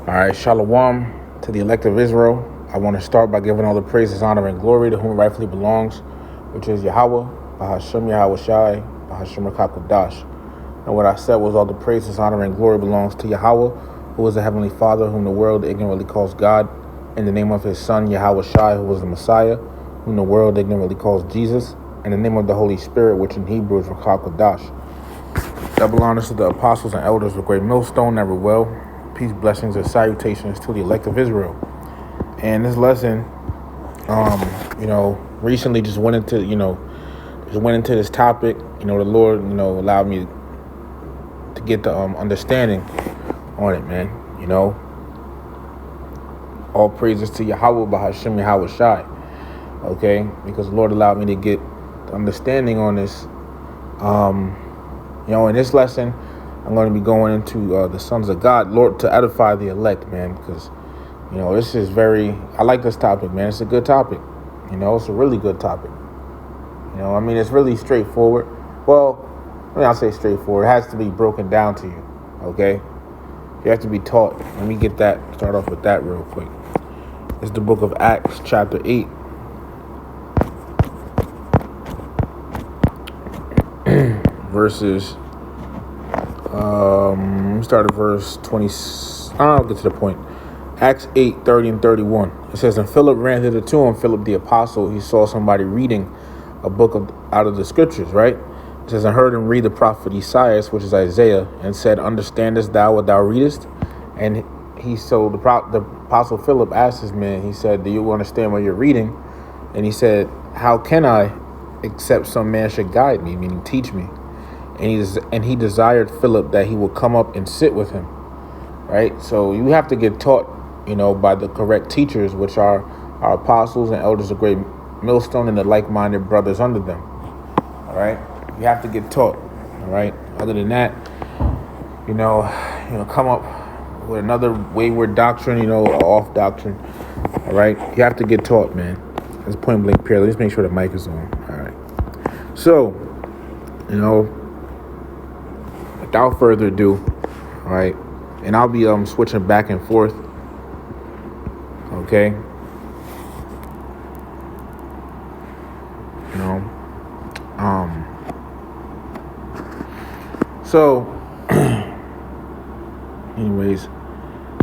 All right, Shalom to the elect of Israel. I want to start by giving all the praises, honor, and glory to whom it rightfully belongs, which is Yahweh, Bahashem Yahweh Shai, Bahashem Rakakodash. And what I said was all the praises, honor, and glory belongs to Yahweh, who is the Heavenly Father, whom the world ignorantly calls God, in the name of his Son, Yahweh Shai, who was the Messiah, whom the world ignorantly calls Jesus, in the name of the Holy Spirit, which in Hebrew is Rakakodash. Double honors to the apostles and elders of Great Millstone, never well. Peace, blessings, and salutations to the elect of Israel. And this lesson, recently just went into this topic. The Lord, allowed me to get the understanding on it, man. All praises to Yahweh, Bahashem Yahweh Shai. Okay, because the Lord allowed me to get the understanding on this. In this lesson, I'm going to be going into the sons of God, Lord, to edify the elect, man, because, this is I like this topic, man. It's a good topic. It's a really good topic. It's really straightforward. Well, I'll say straightforward. It has to be broken down to you, okay? You have to be taught. Let me start off with that real quick. It's the book of Acts, chapter 8. Verses, start at verse 20. I'll get to the point. Acts 8, 30 and 31. It says, and Philip ran thither to him, Philip the apostle. He saw somebody reading a book out of the scriptures, right? It says, and heard him read the prophet Isaiah, which is Isaiah, and said, understandest thou what thou readest? And the apostle Philip asked this man, he said, do you understand what you're reading? And he said, how can I, except some man should guide me, meaning teach me? And he desired Philip that he would come up and sit with him, right? So you have to get taught, by the correct teachers, which are our apostles and elders of Great Millstone and the like-minded brothers under them, all right? You have to get taught, all right? Other than that, come up with another wayward doctrine, or off doctrine, all right? You have to get taught, man. That's point blank period. Let's make sure the mic is on, all right? So, without further ado, all right, and I'll be switching back and forth, okay? So, anyways,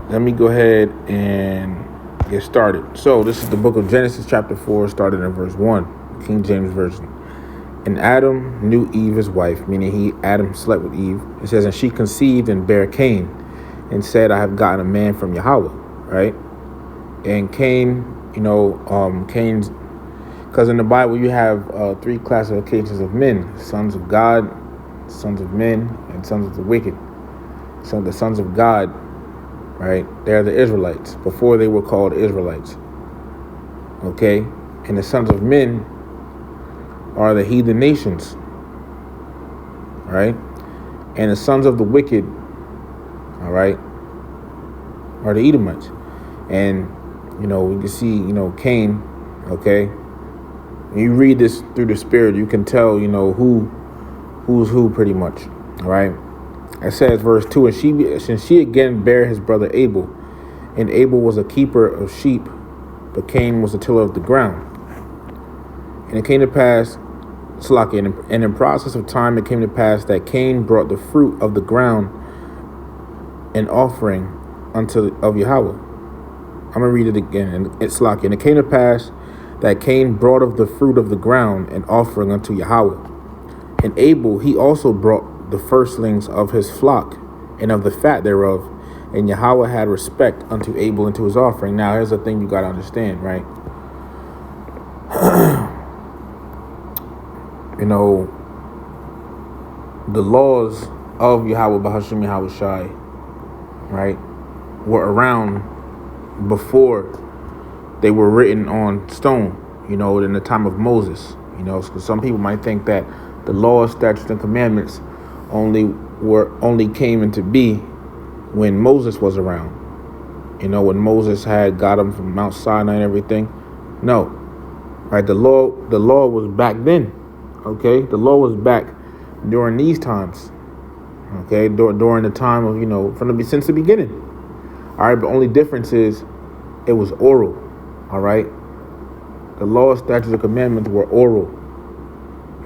let me go ahead and get started. So, this is the book of Genesis, chapter 4, starting in verse 1, King James Version. And Adam knew Eve his wife, meaning Adam slept with Eve. It says, and she conceived and bare Cain, and said, I have gotten a man from Yahweh, right? And Cain, Cain's, because in the Bible you have three classifications of men: sons of God, sons of men, and sons of the wicked. So the sons of God, right? They're the Israelites before they were called Israelites. Okay, and the sons of men are the heathen nations, right? And the sons of the wicked, all right, are the Edomites. And, we can see, Cain, okay? When you read this through the Spirit, you can tell, who's who pretty much, all right? It says, verse 2, and she again bare his brother Abel, and Abel was a keeper of sheep, but Cain was a tiller of the ground. And it came to pass, and in process of time it came to pass that Cain brought the fruit of the ground an offering of Yahweh. I'm going to read it again. And it came to pass that Cain brought of the fruit of the ground an offering unto Yahweh. And Abel, he also brought the firstlings of his flock and of the fat thereof. And Yahweh had respect unto Abel and to his offering. Now, here's the thing you got to understand, right? The laws of Yahweh, Bahashem Yahweh Shai, right, were around before they were written on stone, in the time of Moses, because some people might think that the laws, statutes, and commandments only came into be when Moses was around, when Moses had got him from Mount Sinai and everything. No, right? The law was back then, okay? The law was back during these times, okay? During the time of, since the beginning. All right, but only difference is it was oral. All right, the law, statutes, and commandments were oral.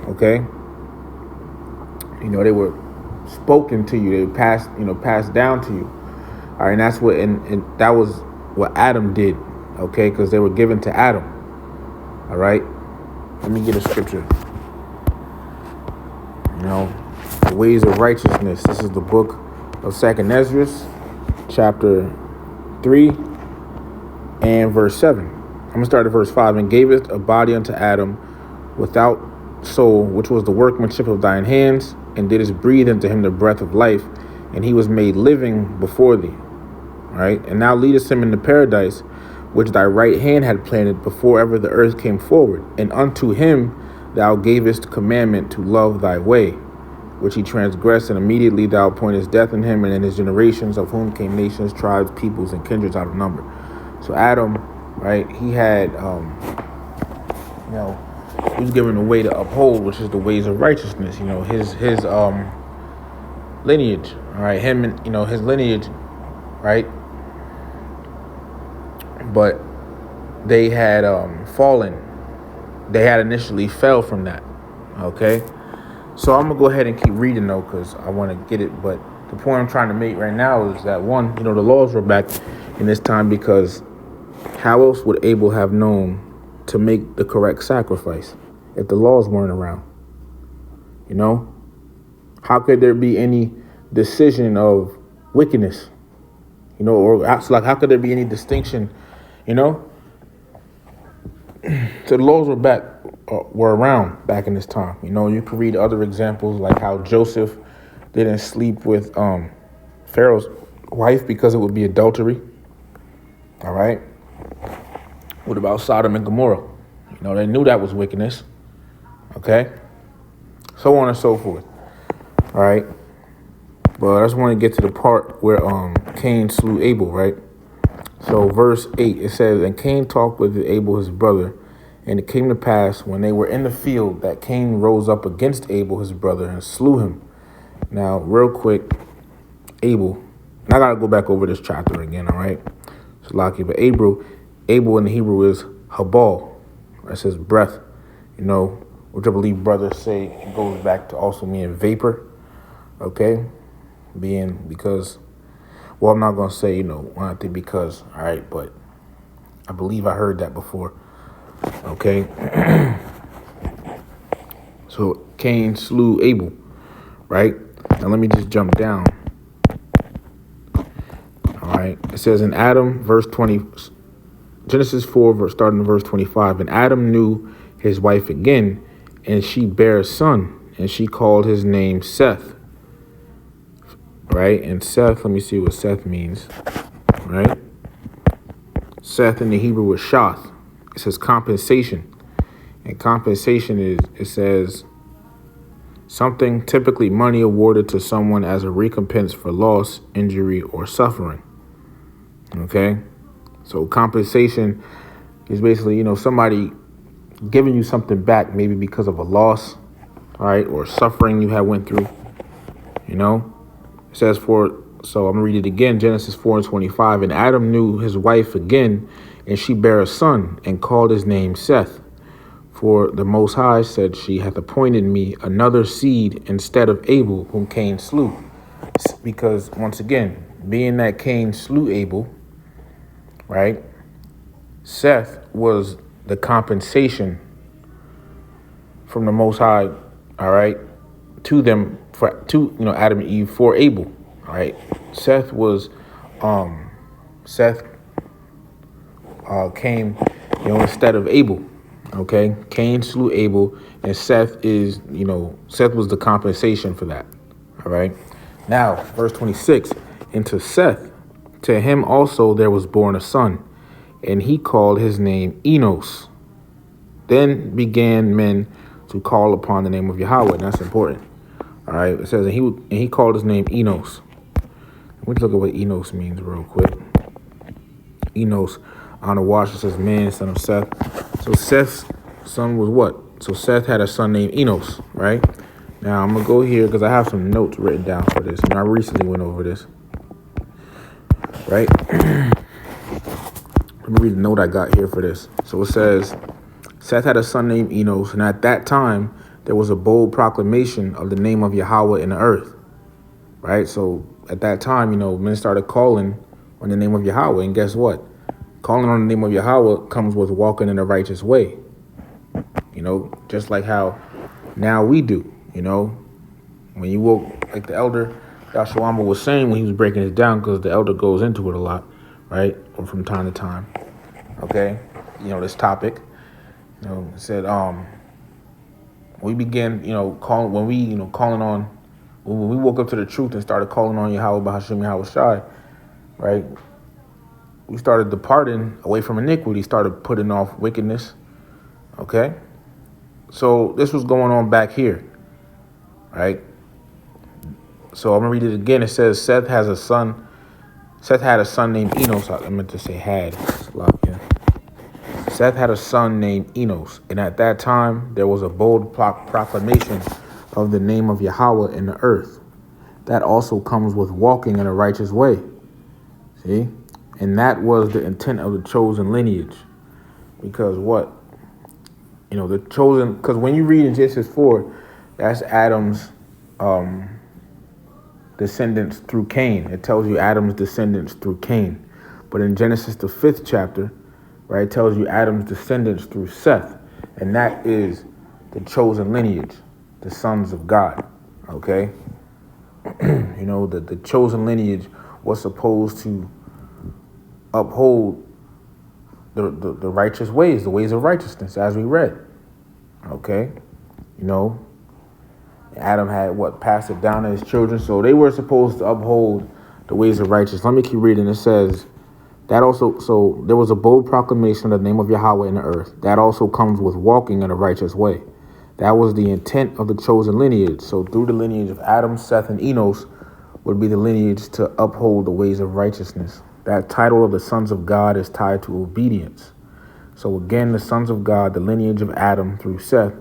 Okay, they were spoken to you. They were passed down to you. All right, and that's what, and that was what Adam did. Okay, because they were given to Adam. All right, let me get a scripture. The ways of righteousness. This is the book of 2nd Ezra, chapter 3 and verse 7. I'm going to start at verse 5. And gavest a body unto Adam without soul, which was the workmanship of thine hands, and didst breathe into him the breath of life, and he was made living before thee. All right, and now leadest him into paradise, which thy right hand had planted before ever the earth came forward. And unto him thou gavest commandment to love thy way, which he transgressed, and immediately thou appointest death in him and in his generations, of whom came nations, tribes, peoples, and kindreds out of number. So Adam, right, he had, he was given a way to uphold, which is the ways of righteousness. His lineage, all right, him and his lineage, right. But they had fallen. They had initially fell from that. Okay. So I'm going to go ahead and keep reading, though, because I want to get it. But the point I'm trying to make right now is that, one, the laws were back in this time, because how else would Abel have known to make the correct sacrifice if the laws weren't around? How could there be any decision of wickedness? Or how could there be any distinction? So the laws were around back in this time. You could read other examples, like how Joseph didn't sleep with Pharaoh's wife because it would be adultery. All right. What about Sodom and Gomorrah? They knew that was wickedness. Okay. So on and so forth. All right. But I just want to get to the part where Cain slew Abel, right? So verse 8, it says, and Cain talked with Abel his brother, and it came to pass when they were in the field that Cain rose up against Abel his brother and slew him. Now, real quick, Abel, and I got to go back over this chapter again, all right? So lucky, but Abel in the Hebrew is habal. That says breath, which I believe brothers say it goes back to also meaning vapor, okay? Because, well, I'm not going to say, I think because, all right, but I believe I heard that before, okay? So Cain slew Abel, right? Now let me just jump down. All right, it says in Adam, verse 20, Genesis 4, starting in verse 25, and Adam knew his wife again, and she bare a son, and she called his name Seth. Right, and Seth, let me see what Seth means, right? Seth in the Hebrew is shath. It says compensation. And compensation is, it says something, typically money awarded to someone as a recompense for loss, injury, or suffering. Okay? So compensation is basically, somebody giving you something back, maybe because of a loss, right, or suffering you had went through, It says so I'm going to read it again, Genesis 4:25. And Adam knew his wife again, and she bare a son, and called his name Seth. For the Most High said, she hath appointed me another seed instead of Abel, whom Cain slew. Because, once again, being that Cain slew Abel, right, Seth was the compensation from the Most High, all right, to them, to Adam and Eve for Abel. All right, Seth came instead of Abel. Okay, Cain slew Abel, and Seth was the compensation for that. All right, now verse 26, and to Seth, to him also there was born a son, and he called his name Enos. Then began men to call upon the name of Yahweh, and that's important. All right, it says, and he called his name Enos. Let's look at what Enos means real quick. Enos, on the watch, it says man, son of Seth. So Seth's son was what? So Seth had a son named Enos, right? Now I'm going to go here because I have some notes written down for this. And I recently went over this. right? Let me read the note I got here for this. So it says, Seth had a son named Enos, and at that time there was a bold proclamation of the name of Yahweh in the earth, right? So at that time, men started calling on the name of Yahweh, and guess what? Calling on the name of Yahweh comes with walking in a righteous way, just like how now we do, when you woke, like the elder Yahshua was saying when he was breaking it down, because the elder goes into it a lot, right? Or from time to time. Okay. This topic, said, we began, calling, when we woke up to the truth and started calling on Yahweh Bahashim Yahweh Shai, right? We started departing away from iniquity, started putting off wickedness. Okay. So this was going on back here, right? So I'm gonna read it again. It says Seth had a son named Enos. I meant to say had. Seth had a son named Enos, and at that time there was a bold proclamation of the name of Yahweh in the earth. That also comes with walking in a righteous way. See? And that was the intent of the chosen lineage. Because what? The chosen, because when you read in Genesis 4, that's Adam's descendants through Cain. It tells you Adam's descendants through Cain. But in Genesis, the 5th chapter, right, it tells you Adam's descendants through Seth. And that is the chosen lineage, the sons of God. Okay? The chosen lineage was supposed to uphold the righteous ways, the ways of righteousness, as we read. Okay? Adam had passed it down to his children, so they were supposed to uphold the ways of righteousness. Let me keep reading. It says that also, so there was a bold proclamation of the name of Yahweh in the earth. That also comes with walking in a righteous way. That was the intent of the chosen lineage. So through the lineage of Adam, Seth, and Enos would be the lineage to uphold the ways of righteousness. That title of the sons of God is tied to obedience. So again, the sons of God, the lineage of Adam through Seth,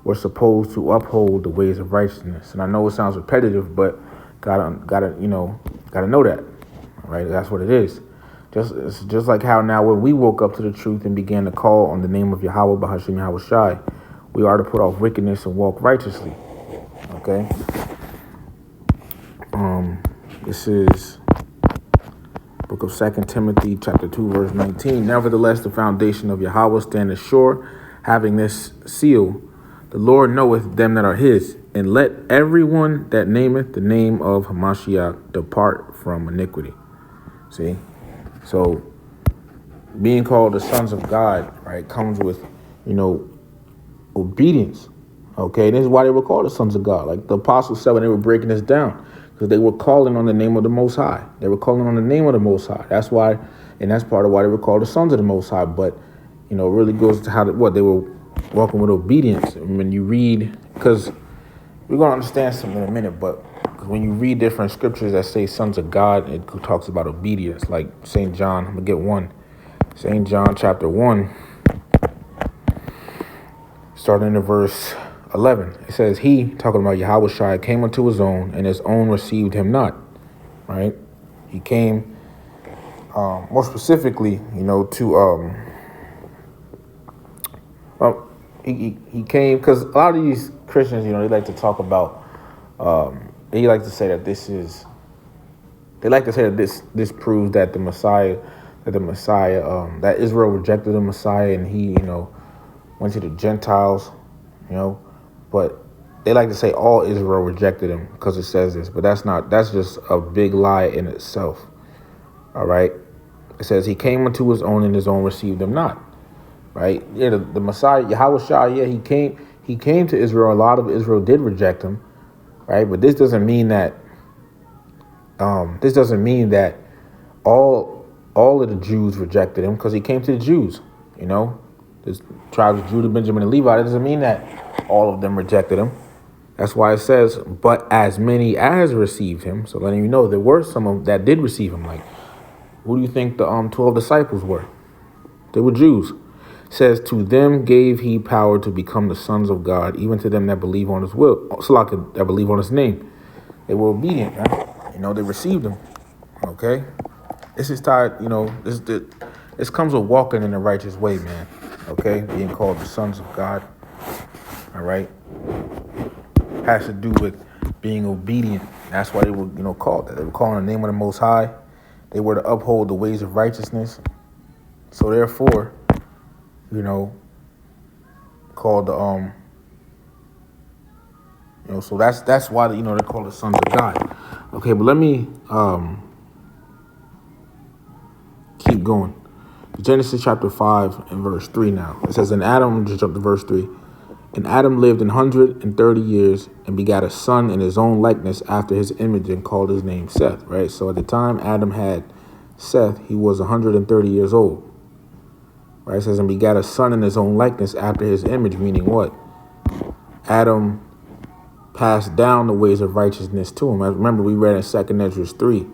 were supposed to uphold the ways of righteousness. And I know it sounds repetitive, but gotta know that, all right? That's what it is. It's just like how now when we woke up to the truth and began to call on the name of Yahweh Bahashim Yahweh Shai, we are to put off wickedness and walk righteously. Okay. This is book of 2 Timothy chapter 2 verse 19. Nevertheless, the foundation of Yahweh standeth sure, having this seal: the Lord knoweth them that are his, and let everyone that nameth the name of Hamashiach depart from iniquity. See? So being called the sons of God, right, comes with, obedience. Okay, this is why they were called the sons of God. Like the apostles said when they were breaking this down, because they were calling on the name of the Most High. They were calling on the name of the Most High. That's why, and that's part of why they were called the sons of the Most High. But, it really goes to how they were walking with obedience. And when you read, because we're going to understand something in a minute, but when you read different scriptures that say sons of God, it talks about obedience. Like St. John, I'm going to get one. St. John chapter 1, starting in verse 11. It says, he, talking about Yahweh Shai, came unto his own, and his own received him not. Right? He came, more specifically, to, he came, because a lot of these Christians, they like to talk about, they like to say that this proves that the Messiah, that Israel rejected the Messiah, and he, went to the Gentiles, but they like to say all Israel rejected him because it says this, but that's just a big lie in itself. All right. It says he came unto his own, and his own received him not. Right. Yeah. The Messiah, Yahweh Shai, yeah, he came to Israel. A lot of Israel did reject him. Right. But this doesn't mean that, all of the Jews rejected him, because he came to the Jews, the tribes of Judah, Benjamin, and Levi. It doesn't mean that all of them rejected him. That's why it says, but as many as received him. So letting you know there were some of that did receive him. Like, who do you think the 12 disciples were? They were Jews. It says, to them gave he power to become the sons of God, even to them that believe on his will, that believe on his name. They were obedient, man. They received him. Okay. This is tied, this comes with walking in the righteous way, man. Okay, being called the sons of God. All right, has to do with being obedient. That's why they were, called that. They were calling the name of the Most High. They were to uphold the ways of righteousness. So therefore, called the so that's why they're called the sons of God. Okay, but let me keep going. Genesis chapter 5 and verse 3 now. It says, "And Adam," just jump to verse 3. "And Adam lived 130 years and begat a son in his own likeness after his image and called his name Seth." Right? So at the time Adam had Seth, he was 130 years old. Right? It says, "And begat a son in his own likeness after his image," meaning what? Adam passed down the ways of righteousness to him. I remember we read in 2 Ezra 3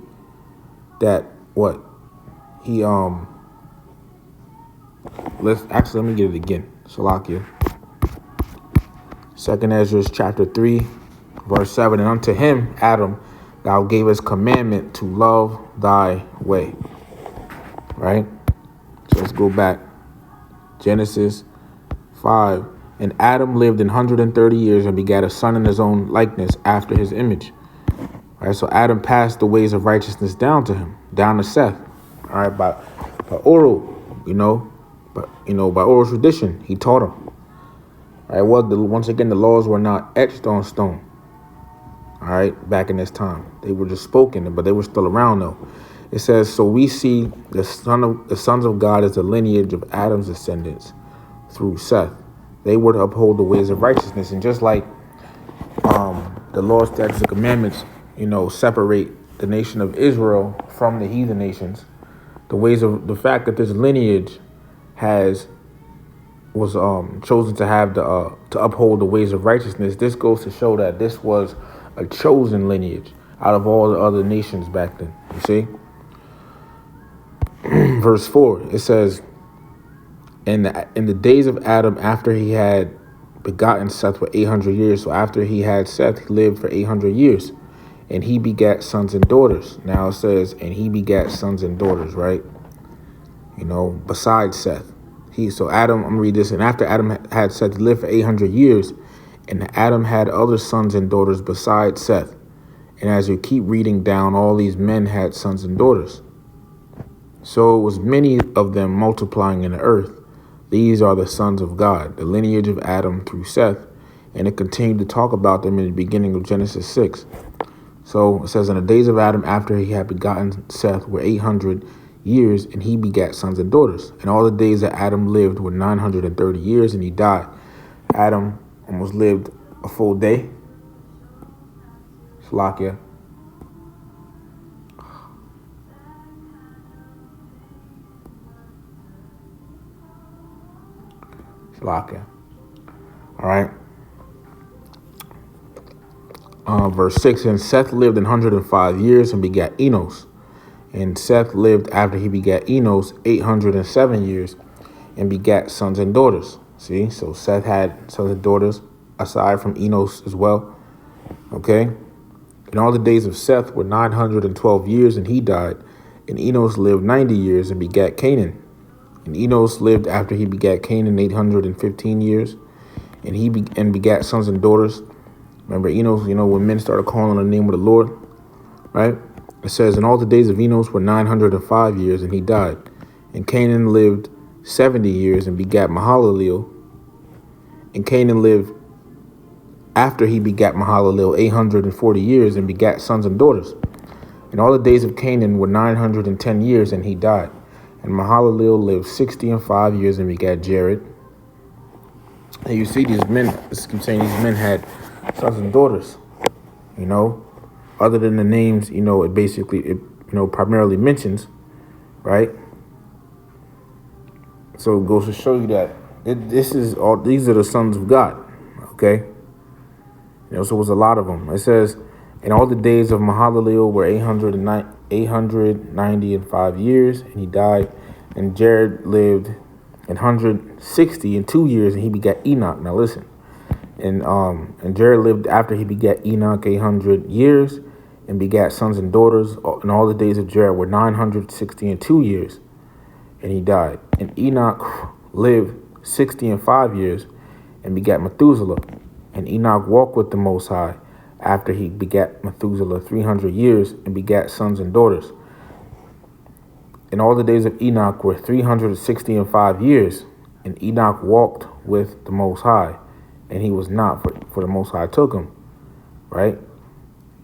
that what? He let me get it again. Salakia. 2 Ezra chapter 3, verse 7. "And unto him, Adam, thou gavest commandment to love thy way." Right? So let's go back. Genesis 5. "And Adam lived 130 years and begat a son in his own likeness after his image." All right, so Adam passed the ways of righteousness down to him, down to Seth. All right, by oral, by oral tradition, he taught him. All right, once again, the laws were not etched on stone. All right, back in this time, they were just spoken, but they were still around though. It says, "So we see the sons of God as the lineage of Adam's descendants through Seth. They were to uphold the ways of righteousness." And just like the law, statutes, and commandments, separate the nation of Israel from the heathen nations, the fact that this lineage was chosen to have to uphold the ways of righteousness, this goes to show that this was a chosen lineage out of all the other nations back then. You see? Verse 4, it says, in the days of Adam, after he had begotten Seth for 800 years." So after he had Seth, he lived for 800 years. "And he begat sons and daughters." Now it says, "and he begat sons and daughters," right? Besides Seth. So Adam, I'm going to read this. "And after Adam had Seth, he lived for 800 years. And Adam had other sons and daughters besides Seth. And as you keep reading down, all these men had sons and daughters. So it was many of them multiplying in the earth. These are the sons of God, the lineage of Adam through Seth." And it continued to talk about them in the beginning of Genesis 6. So it says, "In the days of Adam, after he had begotten Seth, were 800 years, and he begat sons and daughters. And all the days that Adam lived were 930 years, and he died." Adam almost lived a full day. Salakia. Salakia. All right. Verse 6, "And Seth lived 105 years and begat Enos. And Seth lived after he begat Enos 807 years and begat sons and daughters." See, so Seth had sons and daughters aside from Enos as well. Okay. "And all the days of Seth were 912 years, and he died. And Enos lived 90 years and begat Canaan. And Enos lived after he begat Canaan 815 years, and he begat sons and daughters." Remember Enos, when men started calling on the name of the Lord, right? It says, "And all the days of Enos were 905 years, and he died. And Canaan lived 70 years and begat Mahalalel. And Canaan lived after he begat Mahalalel 840 years and begat sons and daughters. And all the days of Canaan were 910 years, and he died. And Mahalalel lived 65 years and begat Jared." And you see these men, this keeps saying these men had sons and daughters, other than the names, it basically, primarily mentions, right? So it goes to show you that these are the sons of God, okay? So it was a lot of them. It says, "And all the days of Mahalalel were 895 years, and he died. And Jared lived 162 years, and he begat Enoch." Now listen. And Jared lived after he begat Enoch 800 years and begat sons and daughters. And all the days of Jared were 962 years, and he died. And Enoch lived 65 years, and begat Methuselah. And Enoch walked with the Most High after he begat Methuselah 300 years, and begat sons and daughters. And all the days of Enoch were 365 years, and Enoch walked with the Most High, and he was not, for the Most High took him, right?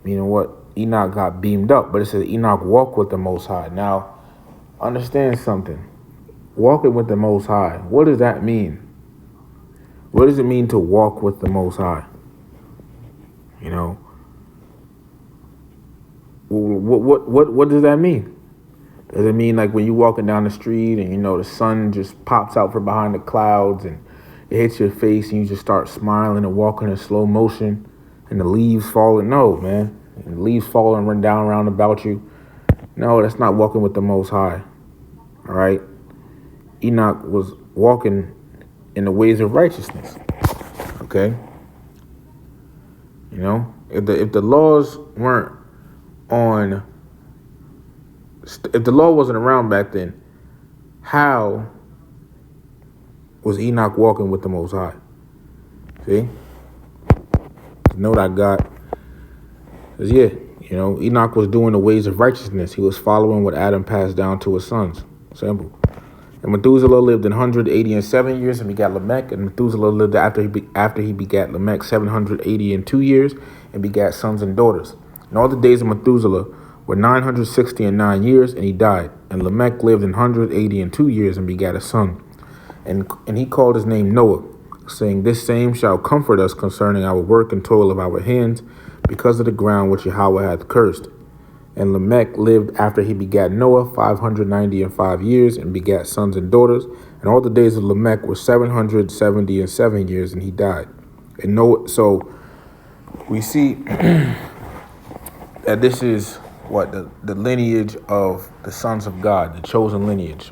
You know what? Enoch got beamed up, but it says Enoch walked with the Most High. Now, understand something. Walking with the Most High, what does that mean? What does it mean to walk with the Most High? You know, what does that mean? Does it mean like when you're walking down the street and, you know, the sun just pops out from behind the clouds and it hits your face and you just start smiling and walking in slow motion and the leaves falling? No, man. And the leaves fall and run down around about you. No, that's not walking with the Most High. All right. Enoch was walking in the ways of righteousness. Okay. You know, if the laws weren't on, if the law wasn't around back then, how was Enoch walking with the Most High? See? The note I got is, you know, Enoch was doing the ways of righteousness. He was following what Adam passed down to his sons. Simple. And Methuselah lived in 187 years and begat Lamech. And Methuselah lived after he begat Lamech 782 years and begat sons and daughters. And all the days of Methuselah were 969 years, and he died. And Lamech lived in 182 years and begat a son. And he called his name Noah, saying, This same shall comfort us concerning our work and toil of our hands, because of the ground which Yahweh hath cursed. And Lamech lived after he begat Noah 595 years and begat sons and daughters. And all the days of Lamech were 777 years, and he died. And Noah, so we see that this is what the lineage of the sons of God, the chosen lineage,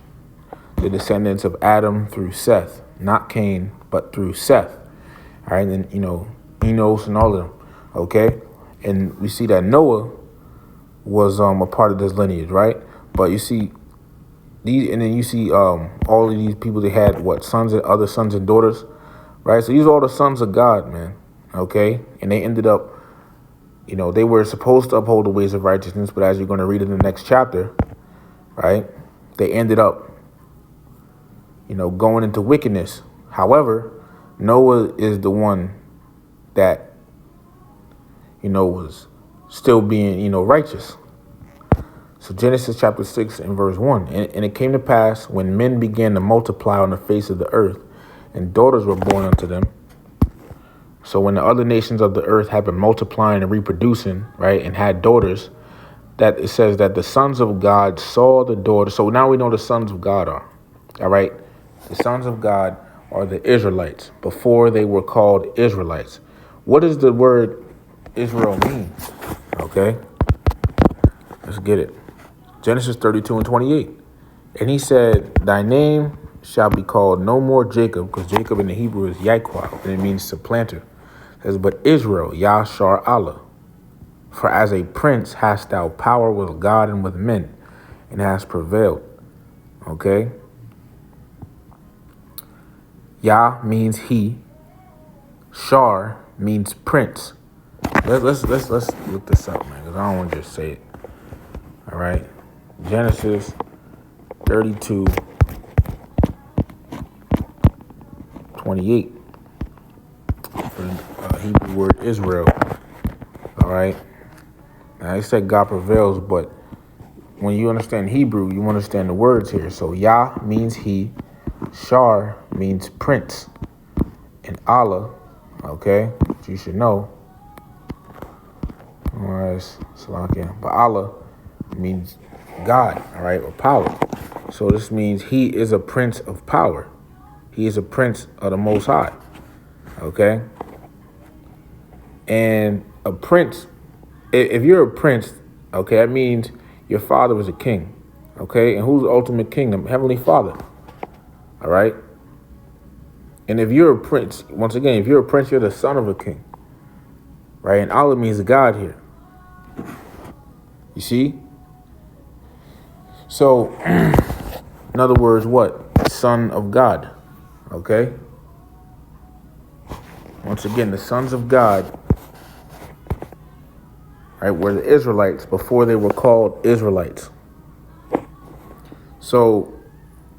the descendants of Adam through Seth, not Cain, but through Seth. All right, and you know, Enos and all of them. Okay, and we see that Noah was a part of this lineage, right? But you see these, and then you see all of these people. They had what, sons and other sons and daughters, right? So these are all the sons of God, man. Okay, and they ended up, you know, they were supposed to uphold the ways of righteousness, but as you're going to read in the next chapter, right, they ended up, you know, going into wickedness. However, Noah is the one that, you know, was still being, you know, righteous. So Genesis chapter 6 and verse 1. And it came to pass when men began to multiply on the face of the earth, and daughters were born unto them. So when the other nations of the earth had been multiplying and reproducing, right, and had daughters, that it says that the sons of God saw the daughters. So now we know the sons of God are. All right. The sons of God are the Israelites before they were called Israelites. What does the word Israel mean? Okay. Let's get it. Genesis 32 and 28. And he said, Thy name shall be called no more Jacob, because Jacob in the Hebrew is Yaquah, and it means supplanter. It says, but Israel, Yashar Allah. For as a prince hast thou power with God and with men, and hast prevailed. Okay. Yah means he. Shar means prince. Let's look this up, man, because I don't want to just say it. All right. Genesis 32, 28. For the Hebrew word Israel. All right. Now, I said God prevails, but when you understand Hebrew, you understand the words here. So Yah means he. Shar means prince. And Allah, okay, which you should know. All right, Salakia. But Allah means God, all right, or power. So this means he is a prince of power. He is a prince of the Most High, okay? And a prince, if you're a prince, okay, that means your father was a king, okay? And who's the ultimate kingdom? Heavenly Father, all right? And if you're a prince, once again, if you're a prince, you're the son of a king, right? And Allah means God here. You see? So, in other words, what? Son of God. Okay? Once again, the sons of God, right, were the Israelites before they were called Israelites. So,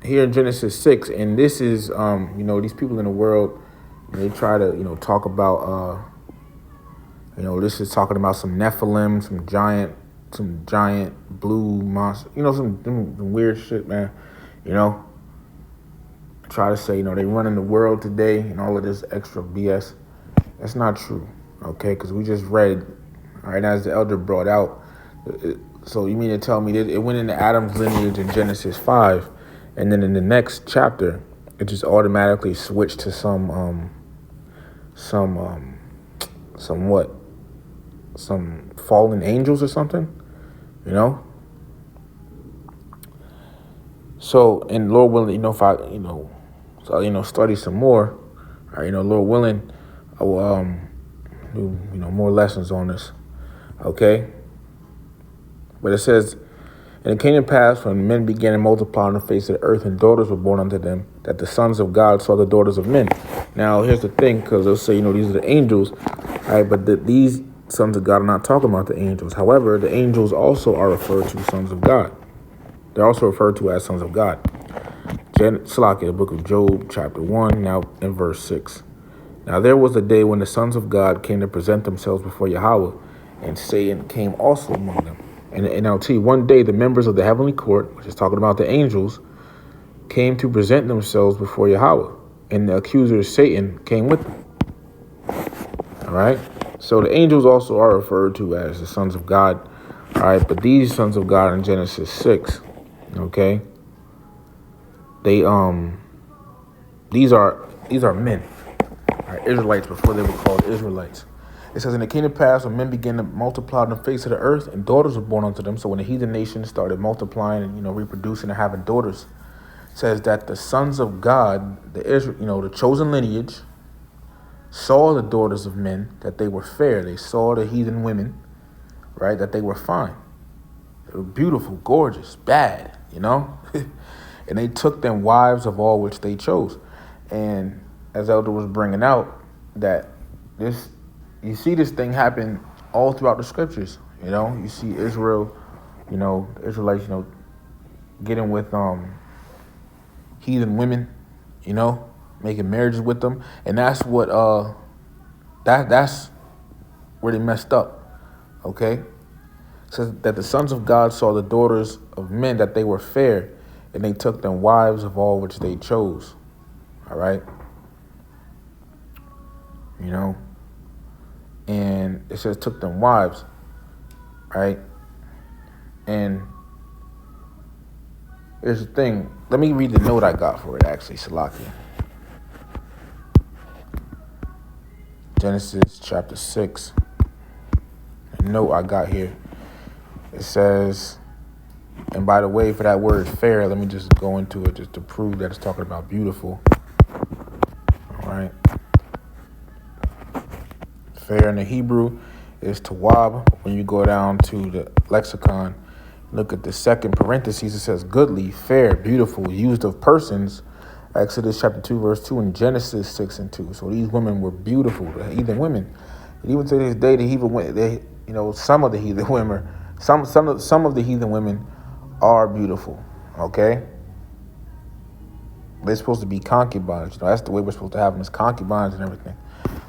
here in Genesis 6, and this is, these people in the world, they try to, talk about, this is talking about some Nephilim, some giant blue monster, some weird shit, man. Try to say, they running the world today and all of this extra BS. That's not true, okay? Because we just read, all right, as the elder brought out. So you mean to tell me that it went into Adam's lineage in Genesis 5, and then in the next chapter, it just automatically switched to some fallen angels or something, So, and Lord willing, if I, study some more, all right, Lord willing, I will do, more lessons on this, okay? But it says, and it came to pass when men began to multiply on the face of the earth and daughters were born unto them, that the sons of God saw the daughters of men. Now, here's the thing, because they'll say, these are the angels, all right, but these sons of God are not talking about the angels. However, the angels also are referred to sons of God. They're also referred to as sons of God. Salaki, the book of Job, chapter 1, now in verse 6. Now there was a day when the sons of God came to present themselves before Yahweh, and Satan came also among them. And NLT, one day the members of the heavenly court, which is talking about the angels, came to present themselves before Yahweh, and the accuser Satan came with them. All right? So the angels also are referred to as the sons of God. All right, but these sons of God in Genesis 6, okay, they these are men, all right, Israelites before they were called Israelites. It says, and it came to pass when men began to multiply on the face of the earth, and daughters were born unto them. So when the heathen nations started multiplying and reproducing and having daughters, it says that the sons of God, the chosen lineage, saw the daughters of men, that they were fair. They saw the heathen women, right, that they were fine. They were beautiful, gorgeous, bad, and they took them wives of all which they chose. And as Elder was bringing out, that you see this thing happen all throughout the scriptures. You see Israel, the Israelites, getting with heathen women, making marriages with them, and that's what that's where they messed up. Okay, it says that the sons of God saw the daughters of men, that they were fair, and they took them wives of all which they chose. All right, and it says took them wives, right? And here's the thing. Let me read the note I got for it, actually, Salakia. Genesis chapter 6. The note I got here. It says, and by the way, for that word fair, let me just go into it just to prove that it's talking about beautiful. All right. Fair in the Hebrew is tawab. When you go down to the lexicon, look at the second parentheses, it says goodly, fair, beautiful, used of persons. Exodus chapter 2, verse 2, and Genesis 6 and 2. So these women were beautiful, the heathen women. And even to this day, the heathen women, some of the heathen women, some of the heathen women are beautiful. Okay? They're supposed to be concubines. That's the way we're supposed to have them, as concubines and everything.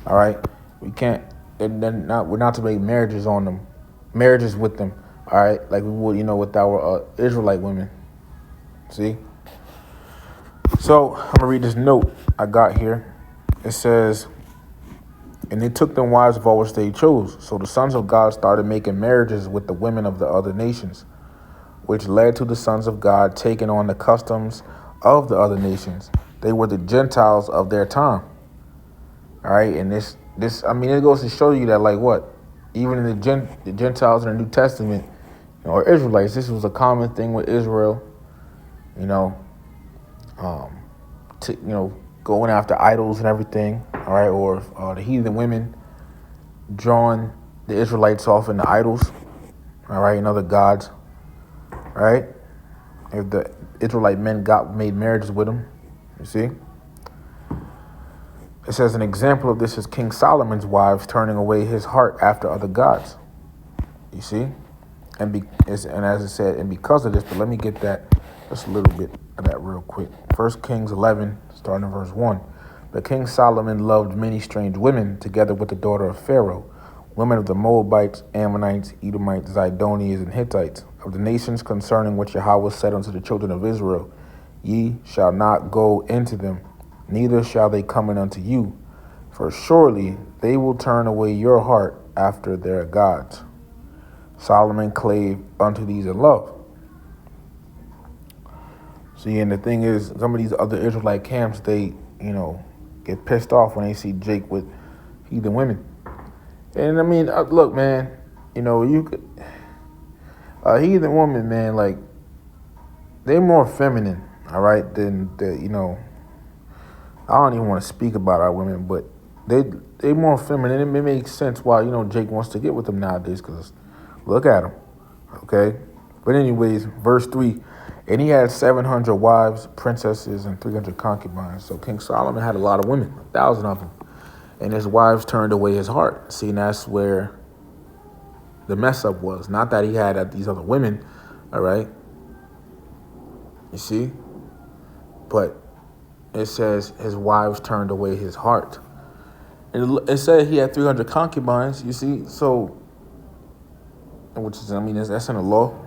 All right? We can't, and then we're not to make marriages with them, all right, like we would, with our Israelite women. See? So I'm gonna read this note I got here. It says, and they took them wives of all which they chose. So the sons of God started making marriages with the women of the other nations, which led to the sons of God taking on the customs of the other nations. They were the Gentiles of their time. All right, and this, it goes to show you that, like, what, even in the Gentiles in the New Testament, or Israelites, this was a common thing with Israel, going after idols and everything, all right, or the heathen women drawing the Israelites off into idols, all right, and other gods, right? If the Israelite men made marriages with them, you see? It says an example of this is King Solomon's wives turning away his heart after other gods. You see? And as it said, and because of this, but let me get that, just a little bit of that real quick. 1 Kings 11, starting in verse 1. But King Solomon loved many strange women, together with the daughter of Pharaoh, women of the Moabites, Ammonites, Edomites, Zidonians, and Hittites, of the nations concerning which Yahweh said unto the children of Israel, Ye shall not go into them, neither shall they come in unto you, for surely they will turn away your heart after their gods. Solomon clave unto these in love. See, and the thing is, some of these other Israelite camps, they, get pissed off when they see Jake with heathen women. And I mean, look, man, you could, a heathen woman, man, like, they're more feminine, all right, than the, I don't even want to speak about our women, but they more feminine. It makes sense why, Jake wants to get with them nowadays, because look at him, okay? But anyways, verse 3, and he had 700 wives, princesses, and 300 concubines. So King Solomon had a lot of women, 1,000 of them. And his wives turned away his heart. See, and that's where the mess up was. Not that he had these other women, all right? You see? But it says his wives turned away his heart. And it said he had 300 concubines, you see? So, which is, that's in the law.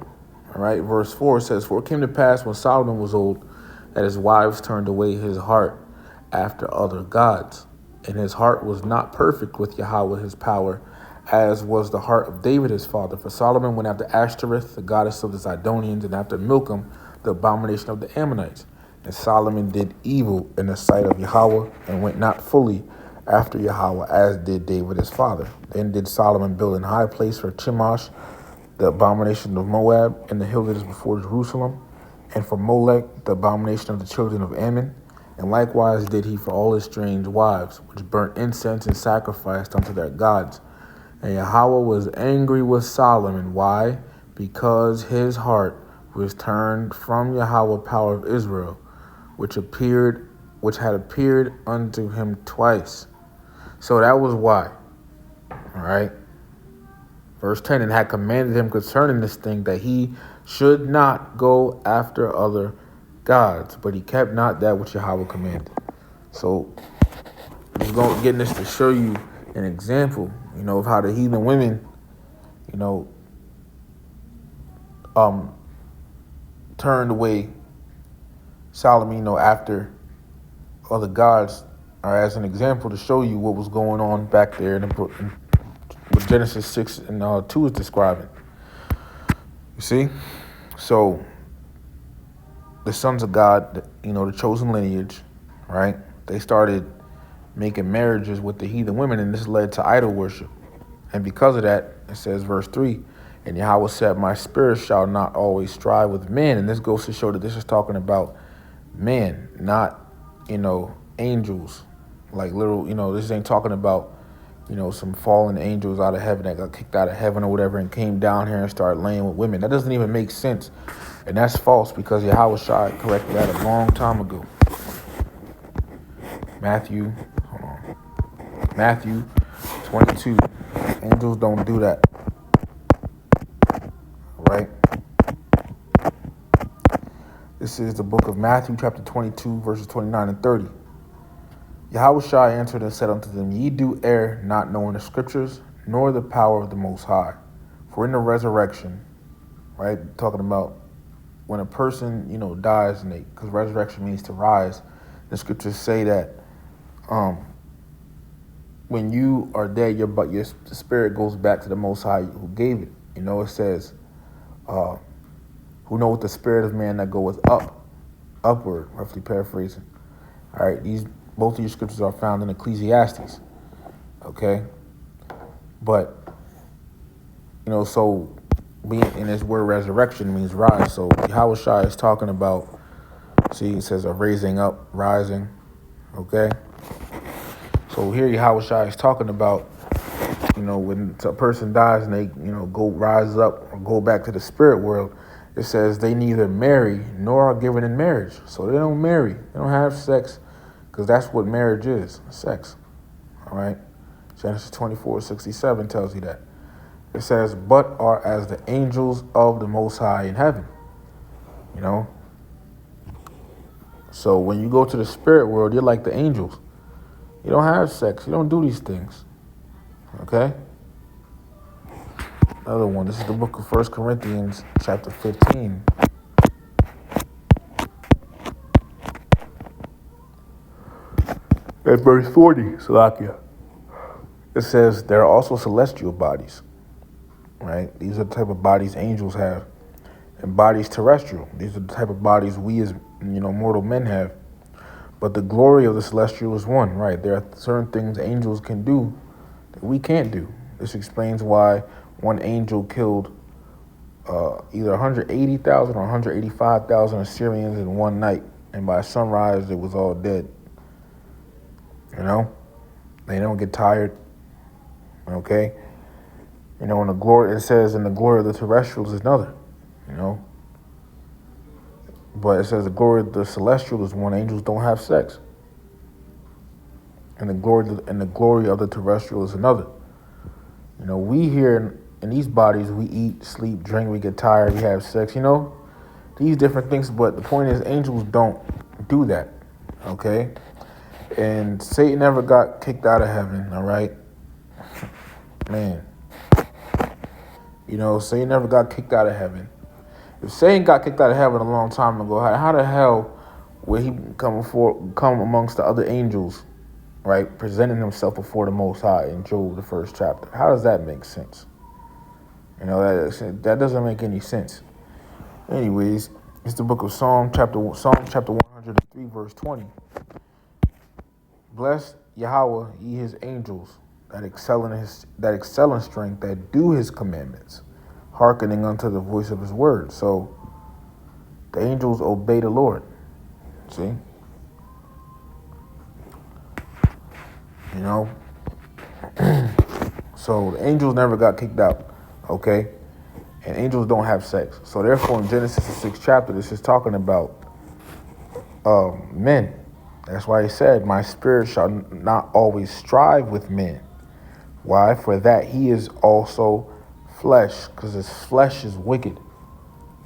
All right, verse 4 says, For it came to pass when Solomon was old, that his wives turned away his heart after other gods. And his heart was not perfect with Yahweh his power, as was the heart of David his father. For Solomon went after Ashtoreth, the goddess of the Zidonians, and after Milcom, the abomination of the Ammonites. And Solomon did evil in the sight of Yahweh, and went not fully after Yahweh, as did David his father. Then did Solomon build an high place for Chemosh, the abomination of Moab, and the hill that is before Jerusalem, and for Molech, the abomination of the children of Ammon. And likewise did he for all his strange wives, which burnt incense and sacrificed unto their gods. And Yahweh was angry with Solomon. Why? Because his heart was turned from Yahweh, power of Israel, which had appeared unto him twice. So that was why. All right. Verse 10, and had commanded him concerning this thing, that he should not go after other gods, but he kept not that which Yahweh commanded. So, I'm just getting this to show you an example, of how the heathen women, turned away Solomon, after other gods, or as an example to show you what was going on back there in the book. What Genesis 6 and 2 is describing. You see? So, the sons of God, the chosen lineage, right? They started making marriages with the heathen women, and this led to idol worship. And because of that, it says, verse 3, and Yahweh said, My spirit shall not always strive with men. And this goes to show that this is talking about men, not, angels. Like little, this ain't talking about some fallen angels out of heaven that got kicked out of heaven or whatever and came down here and started laying with women. That doesn't even make sense. And that's false, because Yahweh Shai corrected that a long time ago. Matthew 22. Angels don't do that. All right? This is the book of Matthew, chapter 22, verses 29 and 30. Yahweh Shai answered and said unto them, Ye do err, not knowing the scriptures, nor the power of the Most High. For in the resurrection, right, talking about when a person, dies, and because resurrection means to rise, the scriptures say that when you are dead, your spirit goes back to the Most High who gave it. It says, who knoweth the spirit of man that goeth upward, roughly paraphrasing. All right, both of these scriptures are found in Ecclesiastes, okay? But, so being in this word resurrection means rise. So Yahweh Shai is talking about, see, it says a raising up, rising, okay? So here Yahweh Shai is talking about when a person dies and they, go rise up or go back to the spirit world, it says they neither marry nor are given in marriage. So they don't marry. They don't have sex because that's what marriage is, sex. All right? Genesis 24:67 tells you that. It says, but are as the angels of the Most High in heaven. So when you go to the spirit world, you're like the angels. You don't have sex. You don't do these things. Okay? Another one. This is the book of 1 Corinthians, chapter 15. At verse 40, Salakia. It says, there are also celestial bodies. Right? These are the type of bodies angels have. And bodies terrestrial. These are the type of bodies we as, mortal men have. But the glory of the celestial is one, right? There are certain things angels can do that we can't do. This explains why one angel killed either 180,000 or 185,000 Assyrians in one night. And by sunrise, it was all dead. They don't get tired. Okay? And the glory, it says, in the glory of the terrestrials is another. But it says the glory of the celestial is one. Angels don't have sex. And the glory of the terrestrial is another. We here in these bodies, we eat, sleep, drink, we get tired, we have sex, these different things. But the point is, angels don't do that. Okay? And Satan never got kicked out of heaven, all right? Man. Satan never got kicked out of heaven. If Satan got kicked out of heaven a long time ago, how the hell would he come amongst the other angels, right, presenting himself before the Most High in Job, the 1st chapter? How does that make sense? That doesn't make any sense. Anyways, it's the book of Psalm chapter 103, verse 20. Bless Yahweh, ye his angels, that excel in strength, that do his commandments, hearkening unto the voice of his word. So the angels obey the Lord. See? So the angels never got kicked out. Okay? And angels don't have sex. So therefore in Genesis the 6th chapter, this is talking about men. That's why he said, my spirit shall not always strive with men. Why? For that he is also flesh, because his flesh is wicked.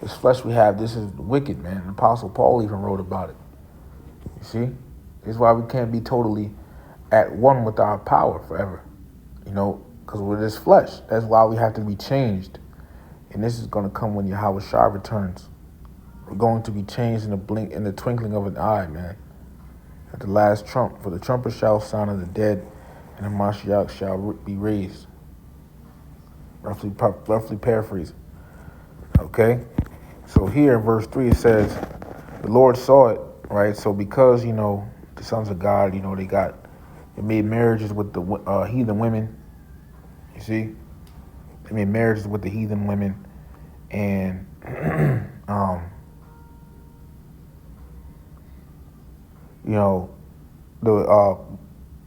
This flesh we have, this is wicked, man. The Apostle Paul even wrote about it. You see? This is why we can't be totally at one with our power forever. Because we're this flesh. That's why we have to be changed. And this is going to come when Yahweh Shai returns. We're going to be changed in the twinkling of an eye, man. At the last trump, for the trumpet shall sound of the dead, and the Mashiach shall be raised. Roughly paraphrasing. Okay? So here in verse 3 it says, the Lord saw it, right? So because, the sons of God, they made marriages with the heathen women. You see? They made marriages with the heathen women. And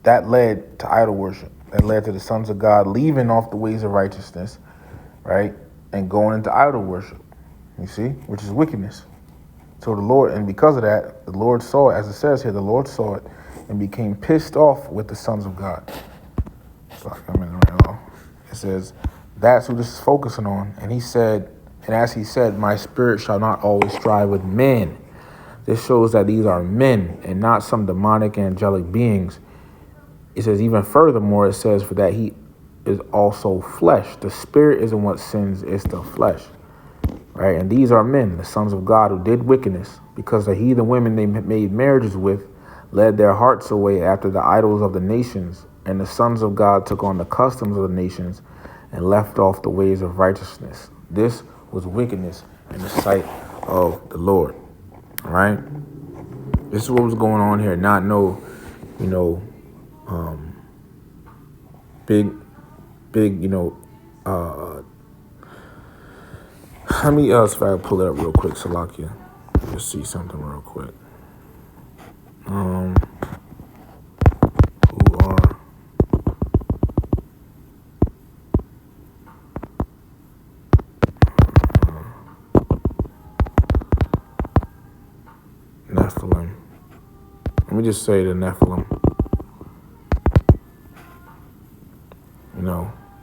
that led to idol worship. That led to the sons of God leaving off the ways of righteousness, right? And going into idol worship, you see, which is wickedness. So the Lord, and because of that, the Lord saw it, as it says here, the Lord saw it and became pissed off with the sons of God. So it says, that's who this is focusing on. And he said, and as he said, my spirit shall not always strive with men. This shows that these are men and not some demonic angelic beings. It says, even furthermore, it says, for that he is also flesh. The spirit isn't what sins, it's the flesh. Right? And these are men, the sons of God, who did wickedness, because the heathen women they made marriages with led their hearts away after the idols of the nations. And the sons of God took on the customs of the nations and left off the ways of righteousness. This was wickedness in the sight of the Lord. All right? This is what was going on here. Not no, big, let me if I pull it up real quick, Salakia. Just see something real quick. Who are Nephilim. Let me just say the Nephilim.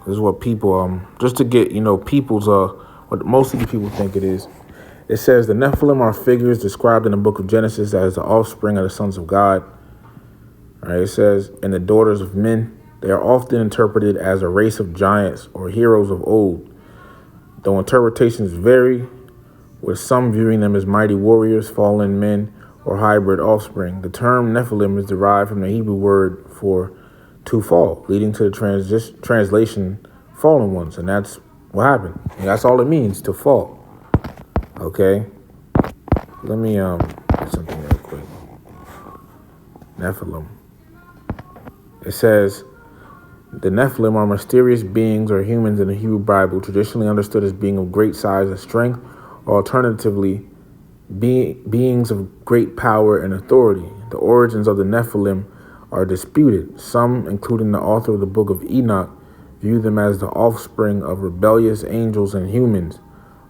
This is what people, just to get, people's, what most of the people think it is. It says the Nephilim are figures described in the book of Genesis as the offspring of the sons of God. All right, it says, and the daughters of men. They are often interpreted as a race of giants or heroes of old, though interpretations vary, with some viewing them as mighty warriors, fallen men, or hybrid offspring. The term Nephilim is derived from the Hebrew word for to fall, leading to the translation fallen ones, and that's what happened. And that's all it means, to fall. Okay, let me get something real quick. Nephilim. It says the Nephilim are mysterious beings or humans in the Hebrew Bible, traditionally understood as being of great size and strength, or alternatively, beings of great power and authority. The origins of the Nephilim are disputed. Some, including the author of the book of Enoch, view them as the offspring of rebellious angels and humans.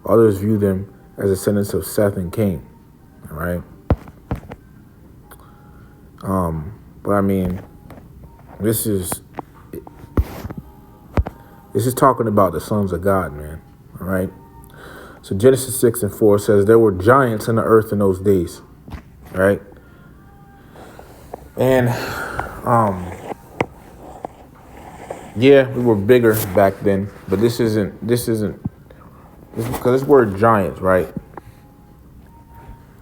Others view them as descendants of Seth and Cain. All right. But I mean, this is talking about the sons of God, man. All right. So Genesis 6:4 says there were giants in the earth in those days. All right. And yeah, we were bigger back then, but this isn't because this word giants, right?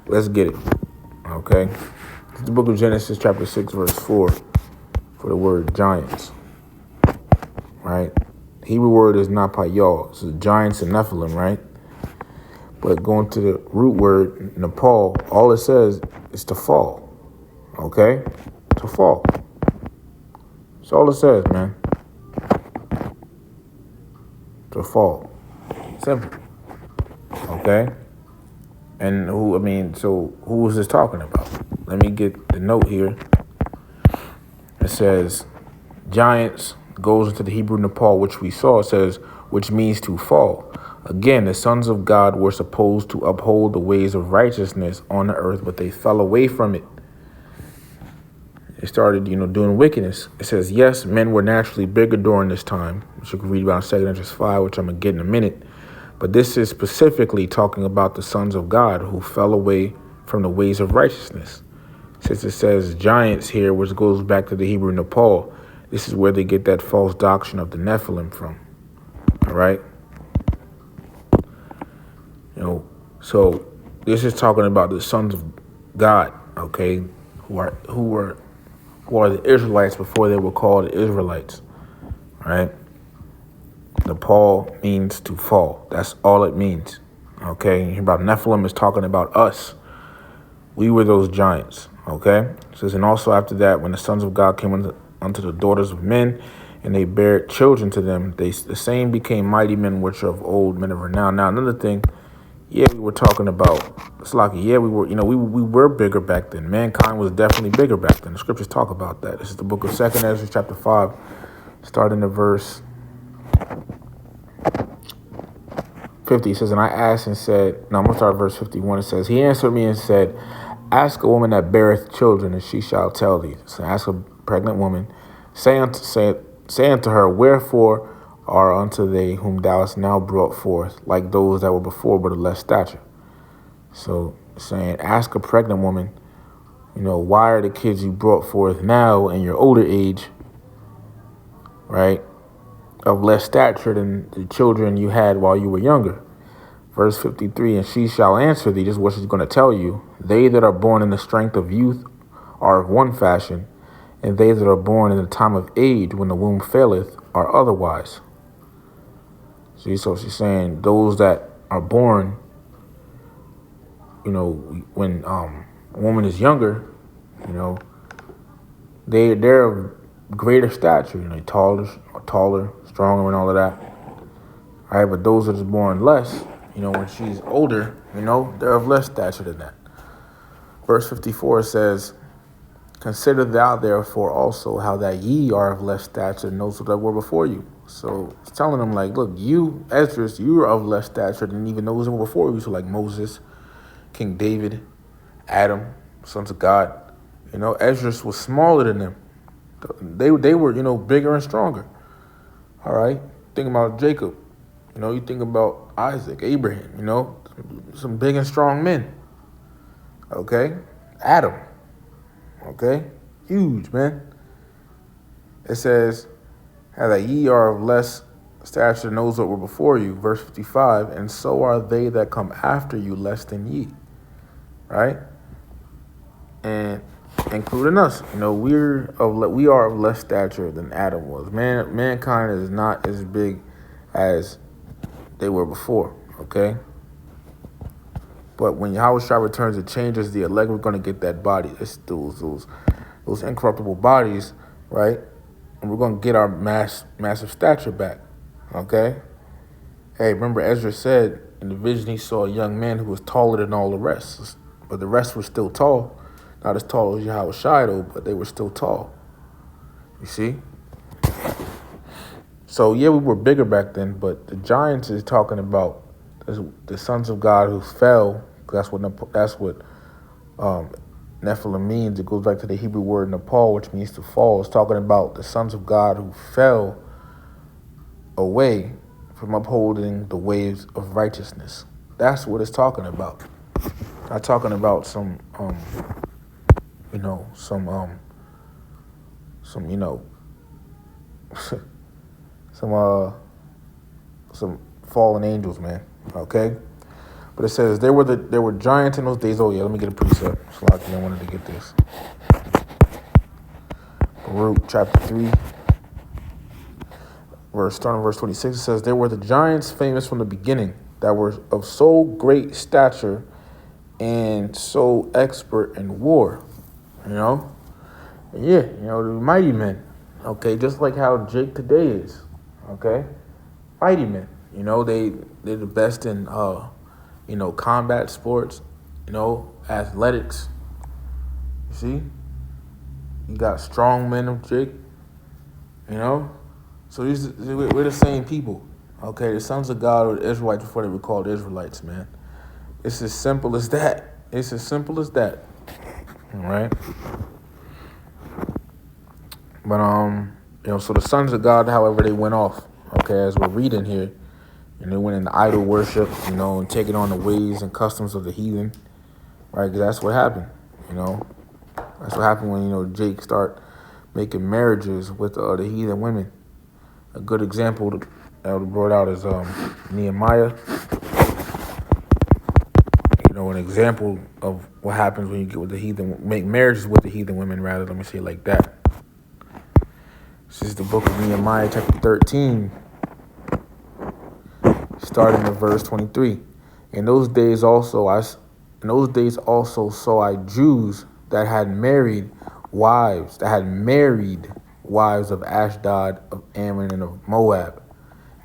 Let's get it. Okay. It's the book of Genesis chapter 6 verse 4 for the word giants. Right? The Hebrew word is napayal. It's giants and Nephilim, right? But going to the root word, Nepal, all it says is to fall. Okay? To fall. That's all it says, man. To fall. Simple. Okay? And who is this talking about? Let me get the note here. It says, giants goes into the Hebrew Nepal, which we saw. It says, which means to fall. Again, the sons of God were supposed to uphold the ways of righteousness on the earth, but they fell away from it. They started, doing wickedness. It says, yes, men were naturally bigger during this time, which you can read about in 2 Ezra 5, which I'm going to get in a minute. But this is specifically talking about the sons of God who fell away from the ways of righteousness. Since it says giants here, which goes back to the Hebrew Nepal, this is where they get that false doctrine of the Nephilim from. All right? So this is talking about the sons of God, okay, who are the Israelites before they were called Israelites, right? Nepal means to fall. That's all it means, okay? You hear about Nephilim is talking about us. We were those giants, okay? It says, and also after that, when the sons of God came unto the daughters of men, and they bare children to them, the same became mighty men which are of old, men of renown. Now, another thing, yeah, we were talking about, it's like, yeah, we were, we were bigger back then. Mankind was definitely bigger back then. The scriptures talk about that. This is the book of 2 Ezra chapter 5, starting at verse 50. It says, and I asked and said, no, I'm going to start at verse 51. It says, he answered me and said, ask a woman that beareth children, and she shall tell thee. So ask a pregnant woman, say unto her, wherefore are unto they whom thou hast now brought forth, like those that were before, but of less stature. So saying, ask a pregnant woman, why are the kids you brought forth now in your older age, right, of less stature than the children you had while you were younger? Verse 53, and she shall answer thee, this is what she's going to tell you, they that are born in the strength of youth are of one fashion, and they that are born in the time of age when the womb faileth are otherwise. See, so she's saying those that are born, when a woman is younger, they're of greater stature, taller, stronger, and all of that. All right, but those that are born less, when she's older, they're of less stature than that. Verse 54 says, consider thou therefore also how that ye are of less stature than those that were before you. So it's telling them, like, look, you, Esdras, you are of less stature than even those that were before you. So like Moses, King David, Adam, sons of God. Ezra was smaller than them. They were, bigger and stronger. All right? Think about Jacob. You think about Isaac, Abraham, some big and strong men. Okay? Adam. Okay? Huge, man. It says, how that ye are of less stature than those that were before you, verse 55, and so are they that come after you less than ye. Right? And including us, we are of less stature than Adam was. Mankind is not as big as they were before. Okay? But when Yahushua returns, it changes the elect. We're going to get that body. It's those incorruptible bodies, right? And we're going to get our massive stature back, okay? Hey, remember Ezra said in the vision he saw a young man who was taller than all the rest. But the rest were still tall. Not as tall as Yahushua, though, but they were still tall. You see? So, yeah, we were bigger back then, but the giants is talking about the sons of God who fell. That's what Nephilim means. It goes back to the Hebrew word Nepal, which means to fall. It's talking about the sons of God who fell away from upholding the ways of righteousness. That's what it's talking about. Not talking about some fallen angels, man. Okay? But it says there were giants in those days. Oh yeah, let me get a precept. I wanted to get this. Baruch chapter 3, starting verse 26. It says there were the giants famous from the beginning that were of so great stature and so expert in war. The mighty men. Okay, just like how Jake today is. Okay, mighty men. They're the best in combat sports, athletics. You see? You got strong men of Jake, So we're the same people, okay? The sons of God were the Israelites before they were called Israelites, man. It's as simple as that. All right? But, so the sons of God, however, they went off, okay, as we're reading here. And they went into idol worship, and taking on the ways and customs of the heathen, right? Because that's what happened, That's what happened when, Jake start making marriages with the heathen women. A good example that was brought out is Nehemiah. An example of what happens when you get with the heathen, make marriages with the heathen women, rather. Let me say it like that. This is the book of Nehemiah, chapter 13. Starting at verse 23. In those days also saw I Jews that had married wives of Ashdod, of Ammon, and of Moab,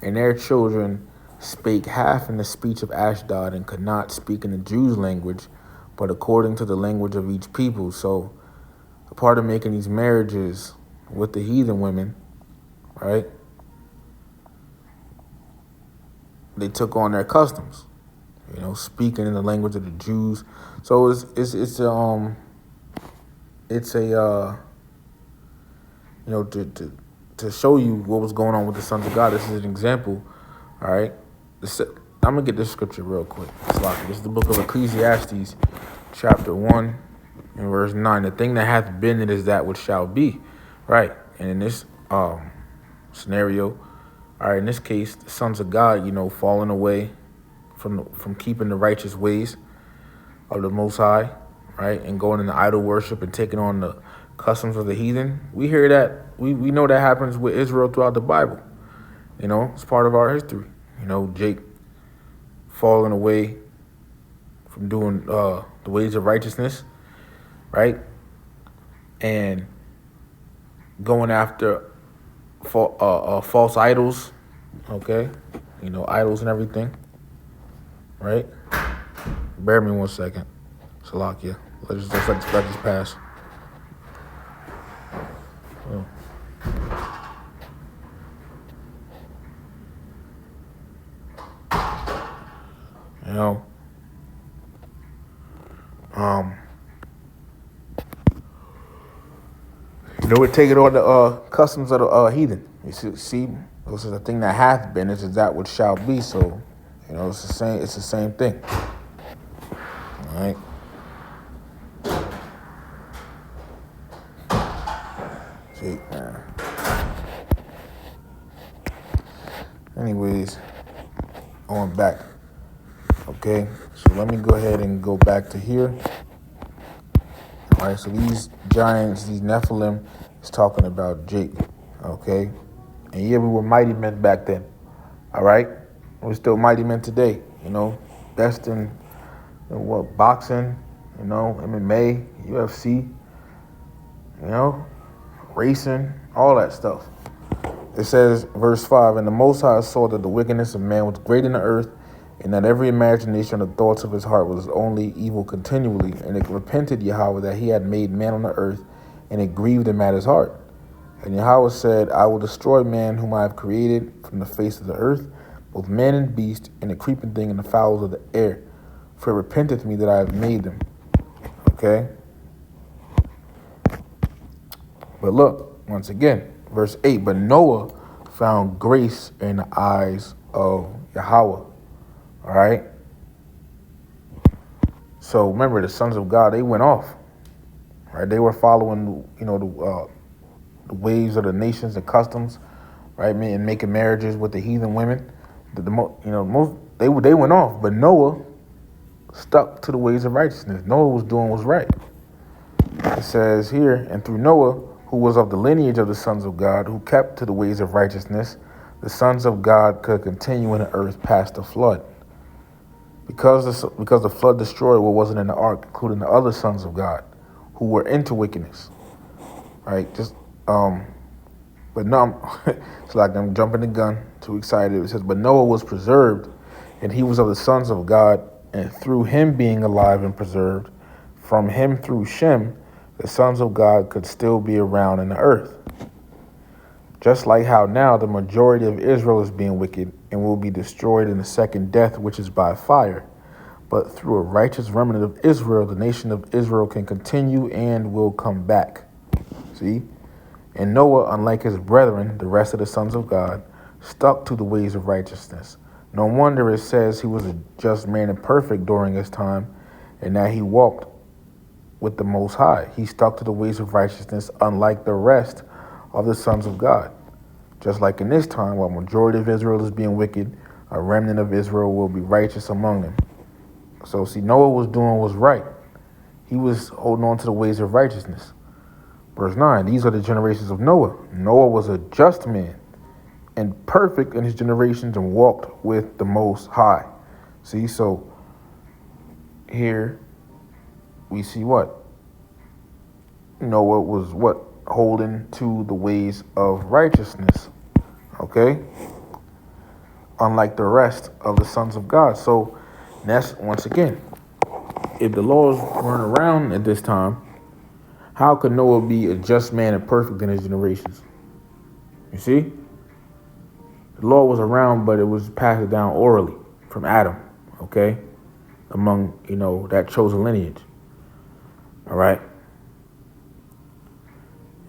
and their children spake half in the speech of Ashdod, and could not speak in the Jews' language, but according to the language of each people. So, a part of making these marriages with the heathen women, right? They took on their customs, speaking in the language of the Jews. So to show you what was going on with the sons of God. This is an example. All right, I'm gonna get this scripture real quick. This is the book of Ecclesiastes, chapter 1 and verse 9. The thing that hath been, it is that which shall be. Right, and in this scenario. All right, in this case, the sons of God, falling away from keeping the righteous ways of the Most High, right, and going into idol worship and taking on the customs of the heathen. We hear that. We know that happens with Israel throughout the Bible. It's part of our history. Jake falling away from doing the ways of righteousness, right, and going after false idols, okay, idols and everything, right? Bear me 1 second, Salakia. Let's let this pass. we're taking on the customs of the heathen. You see, this is a thing that hath been. This is that which shall be. So, it's the same. It's the same thing. All right. See, anyways, going back. Okay, so let me go ahead and go back to here. All right, so these giants, these Nephilim, is talking about Jacob. Okay, and yeah, we were mighty men back then. All right, we're still mighty men today. Best in what, boxing, MMA, UFC, racing, all that stuff. It says, verse 5, and the Most High saw that the wickedness of man was great in the earth, and that every imagination of the thoughts of his heart was only evil continually. And it repented Yahweh that he had made man on the earth, and it grieved him at his heart. And Yahweh said, I will destroy man whom I have created from the face of the earth, both man and beast, and the creeping thing and the fowls of the air. For it repenteth me that I have made them. Okay? But look, once again, verse 8, but Noah found grace in the eyes of Yahweh. All right? So remember, the sons of God, they went off. Right? They were following, the ways of the nations, the customs, right? And making marriages with the heathen women. They went off, but Noah stuck to the ways of righteousness. Noah was doing what's right. It says here, and through Noah, who was of the lineage of the sons of God, who kept to the ways of righteousness, the sons of God could continue in the earth past the flood. Because the flood destroyed what wasn't in the ark, including the other sons of God, who were into wickedness. Right? But no, it's like I'm jumping the gun, too excited. It says, but Noah was preserved, and he was of the sons of God, and through him being alive and preserved, from him through Shem, the sons of God could still be around in the earth. Just like how now the majority of Israel is being wicked and will be destroyed in the second death, which is by fire. But through a righteous remnant of Israel, the nation of Israel can continue and will come back. See? And Noah, unlike his brethren, the rest of the sons of God, stuck to the ways of righteousness. No wonder it says he was a just man and perfect during his time, and that he walked with the Most High. He stuck to the ways of righteousness, unlike the rest of the sons of God. Just like in this time, while majority of Israel is being wicked, a remnant of Israel will be righteous among them. So see, Noah was doing what's right. He was holding on to the ways of righteousness. Verse 9, these are the generations of Noah. Noah was a just man and perfect in his generations and walked with the Most High. See, so here we see what? Noah was what? Holding to the ways of righteousness. Okay? Unlike the rest of the sons of God. So that's, once again, if the laws weren't around at this time, how could Noah be a just man and perfect in his generations? You see? The law was around, but it was passed down orally from Adam, okay? Among, that chosen lineage. All right?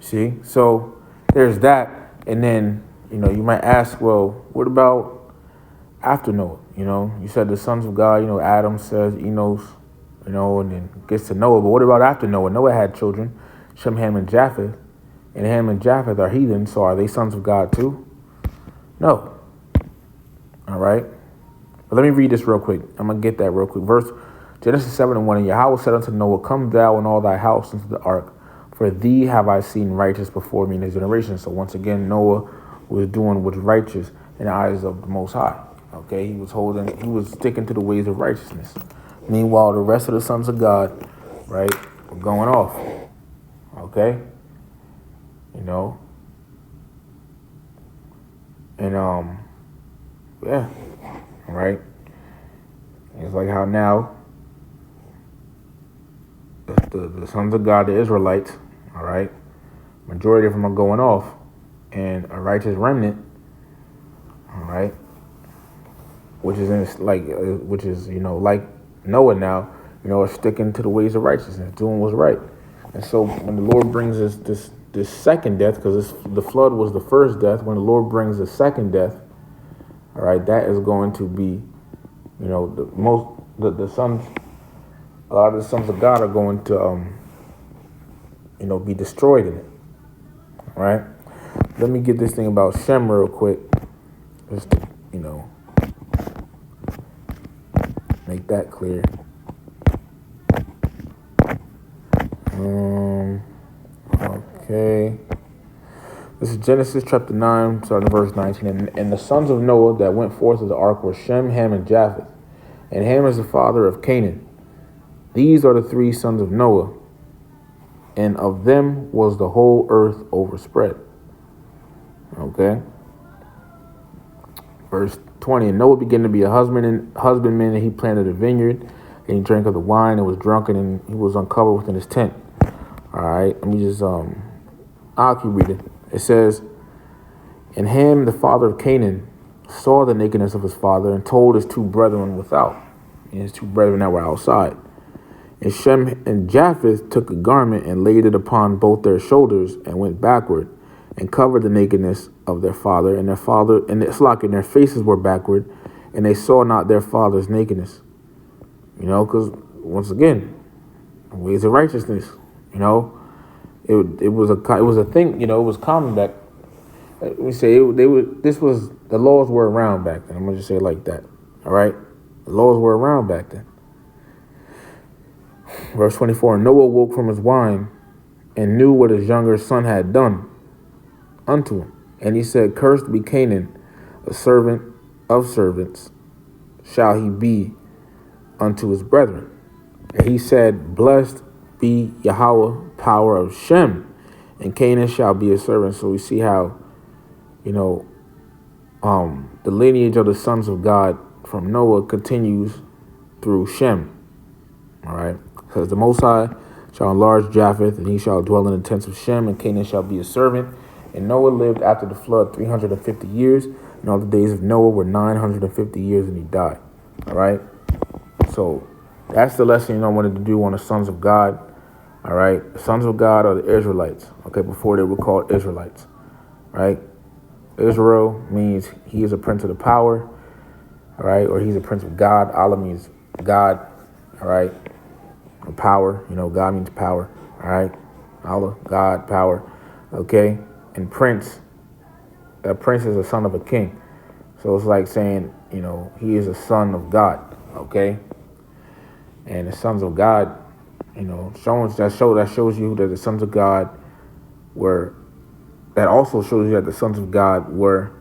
See? So there's that. And then, you might ask, well, what about after Noah? You said the sons of God, Adam says, Enos, and then gets to Noah. But what about after Noah? Noah had children, Shem, Ham, and Japheth. And Ham and Japheth are heathens, so are they sons of God too? No. All right? But let me read this real quick. I'm going to get that real quick. Genesis 7:1, and Yahweh said unto Noah, come thou and all thy house into the ark, for thee have I seen righteous before me in his generation. So once again, Noah was doing what's righteous in the eyes of the Most High. Okay? He was sticking to the ways of righteousness. Meanwhile, the rest of the sons of God, right, were going off. Okay? And yeah, all right. It's like how now the sons of God, the Israelites, all right, majority of them are going off, and a righteous remnant, all right, which is like Noah now, are sticking to the ways of righteousness, doing what's right. And so when the Lord brings us this second death, because the flood was the first death, when the Lord brings the second death, all right, that is going to be, the sons, a lot of the sons of God are going to, be destroyed in it. All right. Let me get this thing about Shem real quick, just to, make that clear. Okay. This is Genesis chapter 9, starting verse 19. And the sons of Noah that went forth of the ark were Shem, Ham, and Japheth. And Ham is the father of Canaan. These are the three sons of Noah, and of them was the whole earth overspread. Okay. Verse 20. And Noah began to be a husbandman, and he planted a vineyard, and he drank of the wine and was drunken, and he was uncovered within his tent. All right. Let me just I'll keep reading. It says, and Ham, the father of Canaan, saw the nakedness of his father and told his two brethren without, and his two brethren that were outside. And Shem and Japheth took a garment and laid it upon both their shoulders and went backward and covered the nakedness of their father, and their faces were backward, and they saw not their father's nakedness. Because once again, ways of righteousness. It was a thing. It was common that the laws were around back then. I'm gonna just say it like that. All right, the laws were around back then. Verse 24. And Noah woke from his wine and knew what his younger son had done unto him, and he said, "Cursed be Canaan, a servant of servants shall he be unto his brethren." And he said, "Blessed be Yahweh, power of Shem, and Canaan shall be a servant." So we see how, the lineage of the sons of God from Noah continues through Shem. All right. Because the Most High shall enlarge Japheth, and he shall dwell in the tents of Shem, and Canaan shall be a servant. And Noah lived after the flood 350 years, and all the days of Noah were 950 years, and he died. All right. So that's the lesson I wanted to do on the sons of God. All right. The sons of God are the Israelites. Okay. Before they were called Israelites. Right. Israel means he is a prince of the power. All right. Or he's a prince of God. Allah means God. All right. Or power. God means power. All right. Allah, God, power. Okay. And prince. That prince is a son of a king. So it's like saying, he is a son of God. Okay. And the sons of God, that shows you that the sons of God also shows you that the sons of God were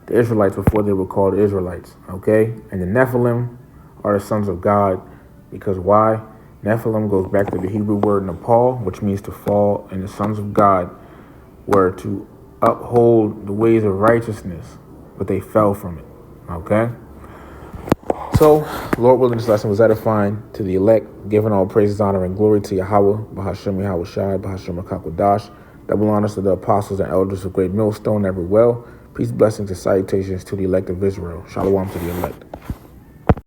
the Israelites before they were called Israelites. Okay. And the Nephilim are the sons of God, because why? Nephilim goes back to the Hebrew word Nepal, which means to fall, and the sons of God were to uphold the ways of righteousness, but they fell from it. Okay. So, Lord willing, this lesson was edifying to the elect, giving all praises, honor, and glory to Yahweh, Bahashem Yahweh Shai, Bahashem Akakwadash, double honors to the apostles and elders of Great Millstone, every well. Peace, blessings, and salutations to the elect of Israel. Shalom to the elect.